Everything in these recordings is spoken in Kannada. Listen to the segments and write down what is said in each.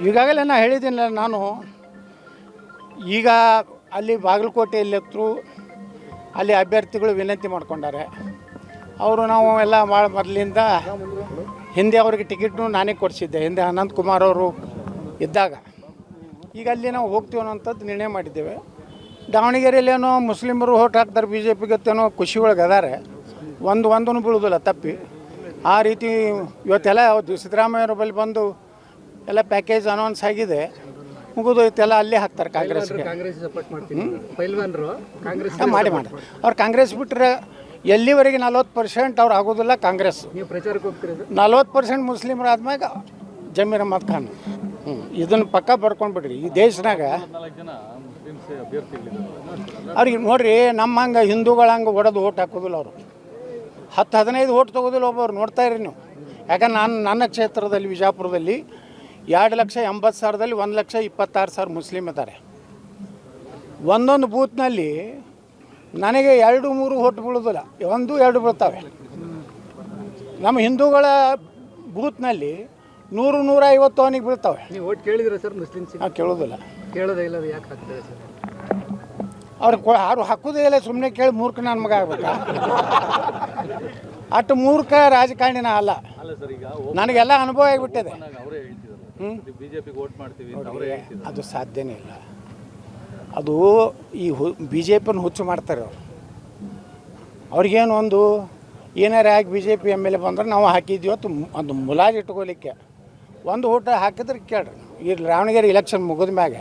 ಈಗಾಗಲೇ ನಾನು ಹೇಳಿದ್ದೀನಲ್ಲ, ನಾನು ಈಗ ಅಲ್ಲಿ ಬಾಗಲಕೋಟೆಯಲ್ಲಿತ್ತು, ಅಲ್ಲಿ ಅಭ್ಯರ್ಥಿಗಳು ವಿನಂತಿ ಮಾಡ್ಕೊಂಡಾರೆ. ಅವರು ನಾವು ಎಲ್ಲ ಭಾಳ ಮೊದಲಿಂದ ಹಿಂದೆ ಅವ್ರಿಗೆ ಟಿಕೆಟ್ನು ನಾನೇ ಕೊಡಿಸಿದ್ದೆ, ಹಿಂದೆ ಅನಂತಕುಮಾರ್ ಅವರು ಇದ್ದಾಗ. ಈಗ ಅಲ್ಲಿ ನಾವು ಹೋಗ್ತೀವಿ ಅನ್ನೋಂಥದ್ದು ನಿರ್ಣಯ ಮಾಡಿದ್ದೇವೆ. ದಾವಣಗೆರೆಯಲ್ಲೇನೋ ಮುಸ್ಲಿಮರು ಓಟ್ ಹಾಕ್ತಾರೆ ಬಿ ಜೆ ಪಿಗತ್ತೇನೋ ಖುಷಿ ಒಳಗೆ ಅದಾರೆ, ಒಂದೂ ಬೀಳೋದಿಲ್ಲ ತಪ್ಪಿ. ಆ ರೀತಿ ಇವತ್ತೆಲ್ಲ ಸಿದ್ದರಾಮಯ್ಯವ್ರ ಬಳಿ ಬಂದು ಎಲ್ಲ ಪ್ಯಾಕೇಜ್ ಅನೌನ್ಸ್ ಆಗಿದೆ, ಮುಗಿದು ಎಲ್ಲ ಅಲ್ಲೇ ಹಾಕ್ತಾರೆ ಕಾಂಗ್ರೆಸ್ಗೆ. ಮಾಡಿ ಅವ್ರು ಕಾಂಗ್ರೆಸ್ ಬಿಟ್ಟರೆ ಎಲ್ಲಿವರೆಗೆ 40% ಅವ್ರು ಆಗೋದಿಲ್ಲ ಕಾಂಗ್ರೆಸ್. 40% ಮುಸ್ಲಿಮರು ಆದ್ಮ್ಯಾಗ ಜಮೀರ್ ಅಹ್ಮದ್ ಖಾನ್. ಇದನ್ನು ಪಕ್ಕ ಬರ್ಕೊಂಡ್ಬಿಡ್ರಿ. ಈ ದೇಶನಾಗ ಅವ್ರಿಗೆ ನೋಡ್ರಿ, ನಮ್ಮ ಹಂಗೆ ಹಿಂದೂಗಳಂಗೆ ಹೊಡೆದು ಓಟ್ ಹಾಕೋದಿಲ್ಲ ಅವರು. 10-15 ಓಟ್ ತೊಗೋದಿಲ್ಲ ಒಬ್ಬರು. ನೋಡ್ತಾ ಇರಿ ನೀವು. ಯಾಕಂದ್ರೆ ನನ್ನ ಕ್ಷೇತ್ರದಲ್ಲಿ ವಿಜಾಪುರದಲ್ಲಿ 2,80,000 1,26,000 ಮುಸ್ಲಿಮ್ ಇದ್ದಾರೆ. ಒಂದೊಂದು ಬೂತ್ನಲ್ಲಿ ನನಗೆ 2-3 ಓಟ್ ಬೀಳೋದಿಲ್ಲ, 1-2 ಬೀಳ್ತಾವೆ. ನಮ್ಮ ಹಿಂದೂಗಳ ಬೂತ್ನಲ್ಲಿ 100-150 ಅವನಿಗೆ ಬೀಳ್ತಾವೆ. ನೀವು ಓಟ್ ಕೇಳಿದ್ರೆ ಸರ್ ಮುಸ್ಲಿಮ್ಸ್? ಕೇಳೋದಿಲ್ಲ. ಕೇಳೋದೇ ಇಲ್ಲ, ಯಾಕೆ ಹಾಕ್ತಾರೆ ಸರ್? ಅವ್ರು ಯಾರು ಹಾಕೋದೇ ಇಲ್ಲ, ಸುಮ್ಮನೆ ಕೇಳಿ ಮೂರ್ಖ ನನ್ನ ಮಗ ಆಗ್ಬೇಕಾ? ಅಷ್ಟು ಮೂರ್ಖ ರಾಜಕಾರಣಿನ ಅಲ್ಲ. ನನಗೆಲ್ಲ ಅನುಭವ ಆಗಿಬಿಟ್ಟಿದೆ. ಅದು ಸಾಧ್ಯನೇ ಇಲ್ಲ. ಅದು ಈ ಬಿ ಜೆ ಪಿನ ಹುಚ್ಚು ಮಾಡ್ತಾರೆ ಅವರು. ಅವ್ರಿಗೇನು ಒಂದು ಏನಾರ ಆಗಿ ಬಿ ಜೆ ಪಿ MLA ಬಂದ್ರೆ ನಾವು ಹಾಕಿದ್ವಿ ಅಂತ ಒಂದು ಮುಲಾಜ್ ಇಟ್ಕೋಲಿಕ್ಕೆ. ಒಂದು ಓಟ ಹಾಕಿದ್ರೆ ಕೇಳ್ರಿ. ಈ ದಾವಣಗೆರೆ ಇಲೆಕ್ಷನ್ ಮುಗಿದ ಮ್ಯಾಗ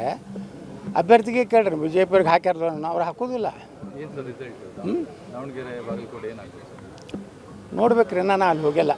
ಅಭ್ಯರ್ಥಿಗೆ ಕೇಳ್ರಿ, ಬಿ ಜೆ ಪಿಯವ್ರಿಗೆ ಹಾಕ್ಯಾರ, ಅವ್ರು ಹಾಕೋದಿಲ್ಲ. ನೋಡ್ಬೇಕ್ರಿ, ನಾನು ಅಲ್ಲಿ ಹೋಗಿಲ್ಲ.